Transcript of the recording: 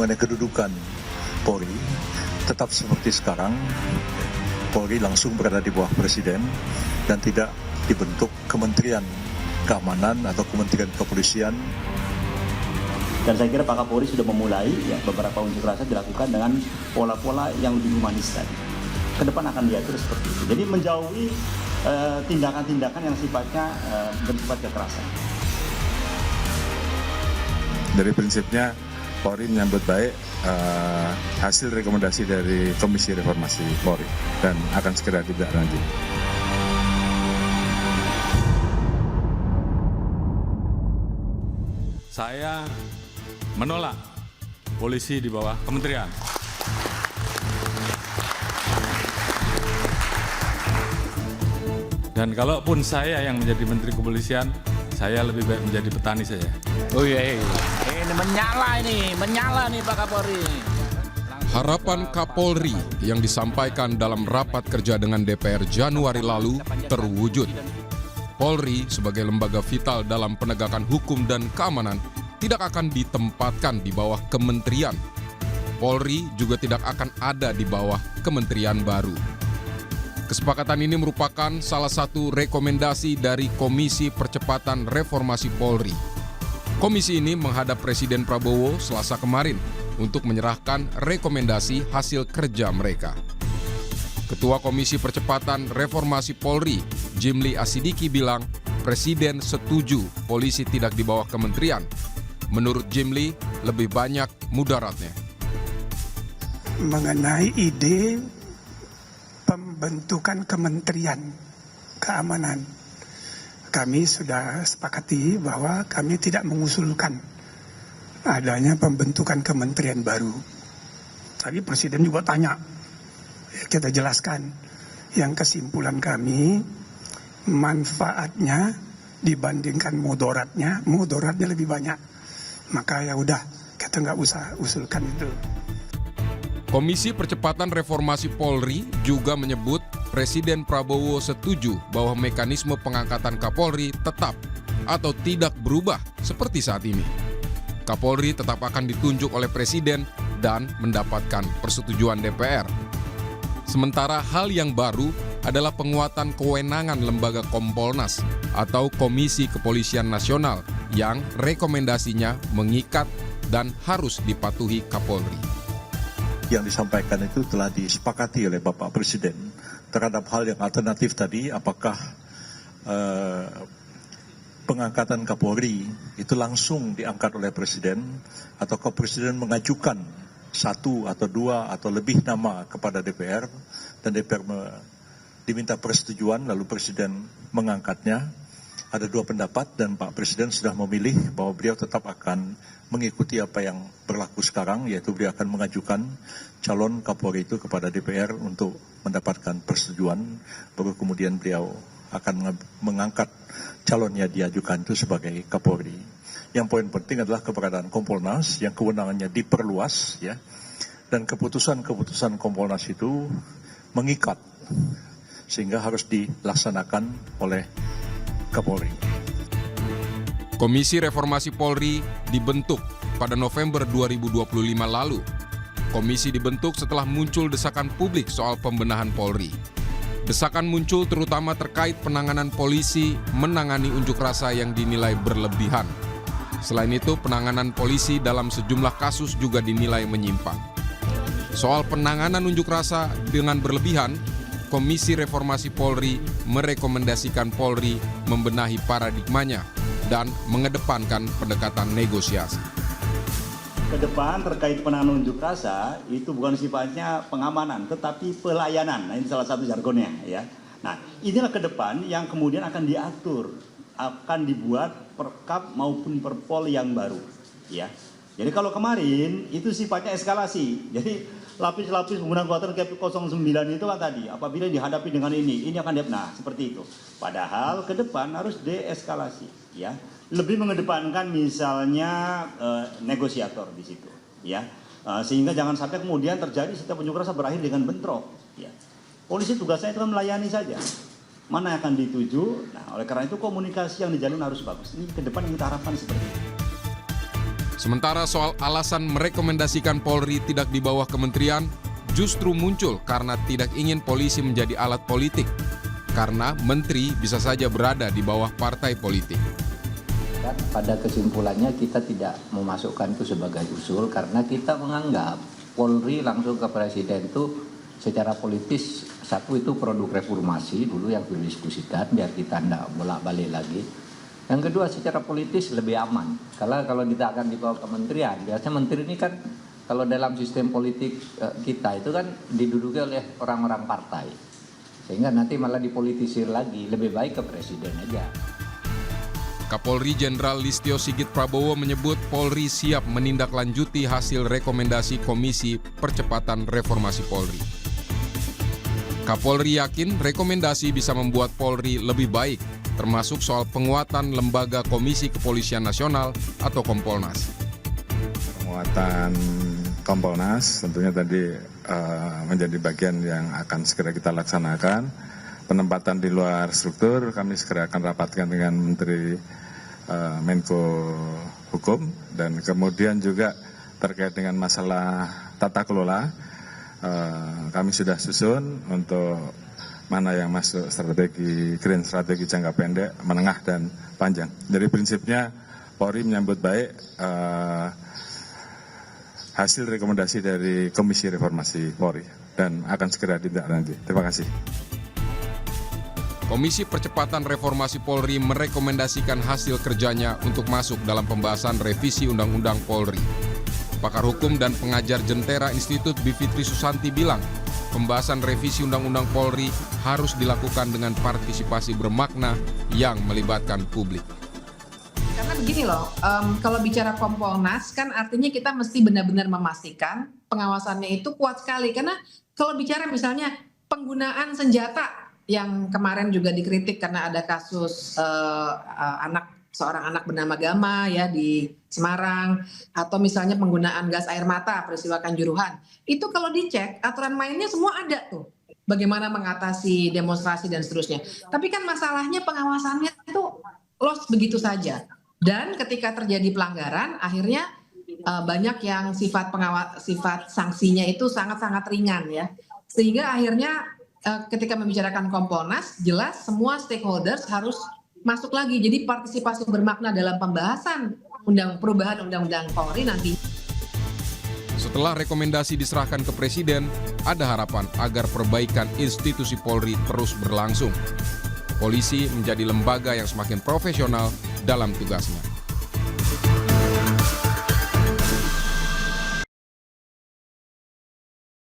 mengenai kedudukan Polri tetap seperti sekarang. Polri langsung berada di bawah Presiden dan tidak dibentuk Kementerian Keamanan atau Kementerian Kepolisian. Dan saya kira Pak Kapolri sudah memulai beberapa unjuk rasa dilakukan dengan pola-pola yang lebih humanis tadi. Ke depan akan diatur seperti itu. Jadi menjauhi tindakan-tindakan yang sifatnya bersifat kekerasan. Dari prinsipnya Polri menyambut baik hasil rekomendasi dari Komisi Reformasi Polri dan akan segera ditindaklanjuti. Saya menolak polisi di bawah kementerian. Dan kalaupun saya yang menjadi Menteri Kepolisian, saya lebih baik menjadi petani saja. Oh iya, ini menyala nih Pak Kapolri. Harapan Kapolri yang disampaikan dalam rapat kerja dengan DPR Januari lalu terwujud. Polri sebagai lembaga vital dalam penegakan hukum dan keamanan tidak akan ditempatkan di bawah kementerian. Polri juga tidak akan ada di bawah kementerian baru. Kesepakatan ini merupakan salah satu rekomendasi dari Komisi Percepatan Reformasi Polri. Komisi ini menghadap Presiden Prabowo Selasa kemarin untuk menyerahkan rekomendasi hasil kerja mereka. Ketua Komisi Percepatan Reformasi Polri, Jimli Asidiki bilang, Presiden setuju polisi tidak di bawah kementerian. Menurut Jimli, lebih banyak mudaratnya. Mengenai ide pembentukan Kementerian Keamanan, kami sudah sepakati bahwa kami tidak mengusulkan adanya pembentukan kementerian baru. Tadi Presiden juga tanya, kita jelaskan. Yang kesimpulan kami, manfaatnya dibandingkan mudaratnya lebih banyak. Maka ya udah, kita nggak usah usulkan itu. Komisi Percepatan Reformasi Polri juga menyebut Presiden Prabowo setuju bahwa mekanisme pengangkatan Kapolri tetap atau tidak berubah seperti saat ini. Kapolri tetap akan ditunjuk oleh Presiden dan mendapatkan persetujuan DPR. Sementara hal yang baru adalah penguatan kewenangan lembaga Kompolnas atau Komisi Kepolisian Nasional yang rekomendasinya mengikat dan harus dipatuhi Kapolri. Yang disampaikan itu telah disepakati oleh Bapak Presiden terhadap hal yang alternatif tadi, apakah pengangkatan Kapolri itu langsung diangkat oleh Presiden ataukah Presiden mengajukan satu atau dua atau lebih nama kepada DPR dan DPR diminta persetujuan lalu Presiden mengangkatnya. Ada dua pendapat dan Pak Presiden sudah memilih bahwa beliau tetap akan mengikuti apa yang berlaku sekarang, yaitu beliau akan mengajukan calon Kapolri itu kepada DPR untuk mendapatkan persetujuan, baru kemudian beliau akan mengangkat calonnya diajukan itu sebagai Kapolri. Yang poin penting adalah keberadaan Kompolnas yang kewenangannya diperluas, ya, dan keputusan-keputusan Kompolnas itu mengikat sehingga harus dilaksanakan oleh Kapolri. Komisi Reformasi Polri dibentuk pada November 2025 lalu. Komisi dibentuk setelah muncul desakan publik soal pembenahan Polri. Desakan muncul terutama terkait penanganan polisi menangani unjuk rasa yang dinilai berlebihan. Selain itu, penanganan polisi dalam sejumlah kasus juga dinilai menyimpang. Soal penanganan unjuk rasa dengan berlebihan, Komisi Reformasi Polri merekomendasikan Polri membenahi paradigmanya dan mengedepankan pendekatan negosiasi. Ke depan terkait penanganan unjuk rasa itu bukan sifatnya pengamanan, tetapi pelayanan. Nah, ini salah satu jargonnya, ya. Nah, inilah ke depan yang kemudian akan diatur, akan dibuat perkap maupun perpol yang baru, ya. Jadi kalau kemarin itu sifatnya eskalasi. Jadi lapis-lapis penggunaan kekuatan KP09 itu kan tadi, apabila dihadapi dengan ini akan nah seperti itu. Padahal ke depan harus deeskalasi, ya. Lebih mengedepankan misalnya negosiator di situ, ya. Sehingga jangan sampai kemudian terjadi setiap unjuk rasa berakhir dengan bentrok, ya. Polisi tugasnya itu kan melayani saja. Mana yang akan dituju? Nah, oleh karena itu komunikasi yang dijalin harus bagus. Ini ke depan yang kita harapkan seperti itu. Sementara soal alasan merekomendasikan Polri tidak di bawah kementerian justru muncul karena tidak ingin polisi menjadi alat politik. Karena menteri bisa saja berada di bawah partai politik. Dan pada kesimpulannya kita tidak memasukkan itu sebagai usul karena kita menganggap Polri langsung ke Presiden itu secara politis, satu itu produk reformasi dulu yang didiskusikan biar kita tidak bolak-balik lagi. Yang kedua secara politis lebih aman. Kalau kita akan dibawa kementerian, biasanya menteri ini kan kalau dalam sistem politik kita itu kan diduduki oleh orang-orang partai. Sehingga nanti malah dipolitisir lagi, lebih baik ke presiden aja. Kapolri Jenderal Listio Sigit Prabowo menyebut Polri siap menindaklanjuti hasil rekomendasi Komisi Percepatan Reformasi Polri. Kapolri yakin rekomendasi bisa membuat Polri lebih baik, termasuk soal penguatan lembaga Komisi Kepolisian Nasional atau Kompolnas. Penguatan Kompolnas tentunya tadi menjadi bagian yang akan segera kita laksanakan. Penempatan di luar struktur kami segera akan rapatkan dengan Menteri Menko Hukum, dan kemudian juga terkait dengan masalah tata kelola kami sudah susun untuk mana yang masuk strategi green, strategi jangka pendek, menengah, dan panjang. Jadi prinsipnya Polri menyambut baik hasil rekomendasi dari Komisi Reformasi Polri dan akan segera ditindaklanjuti. Terima kasih. Komisi Percepatan Reformasi Polri merekomendasikan hasil kerjanya untuk masuk dalam pembahasan revisi Undang-Undang Polri. Pakar Hukum dan pengajar Jentera Institut Bivitri Susanti bilang, pembahasan revisi Undang-Undang Polri harus dilakukan dengan partisipasi bermakna yang melibatkan publik. Karena begini loh, kalau bicara Kompolnas kan artinya kita mesti benar-benar memastikan pengawasannya itu kuat sekali. Karena kalau bicara misalnya penggunaan senjata yang kemarin juga dikritik karena ada kasus seorang anak bernama Gama ya di Semarang, atau misalnya penggunaan gas air mata peristiwa Kanjuruhan, itu kalau dicek aturan mainnya semua ada tuh, bagaimana mengatasi demonstrasi dan seterusnya. Tapi kan masalahnya pengawasannya itu lost begitu saja, dan ketika terjadi pelanggaran akhirnya banyak yang sifat sanksinya itu sangat-sangat ringan ya, sehingga akhirnya ketika membicarakan Kompolnas, jelas semua stakeholders harus masuk lagi. Jadi partisipasi bermakna dalam pembahasan perubahan Undang-Undang Polri nanti. Setelah rekomendasi diserahkan ke Presiden, ada harapan agar perbaikan institusi Polri terus berlangsung. Polisi menjadi lembaga yang semakin profesional dalam tugasnya.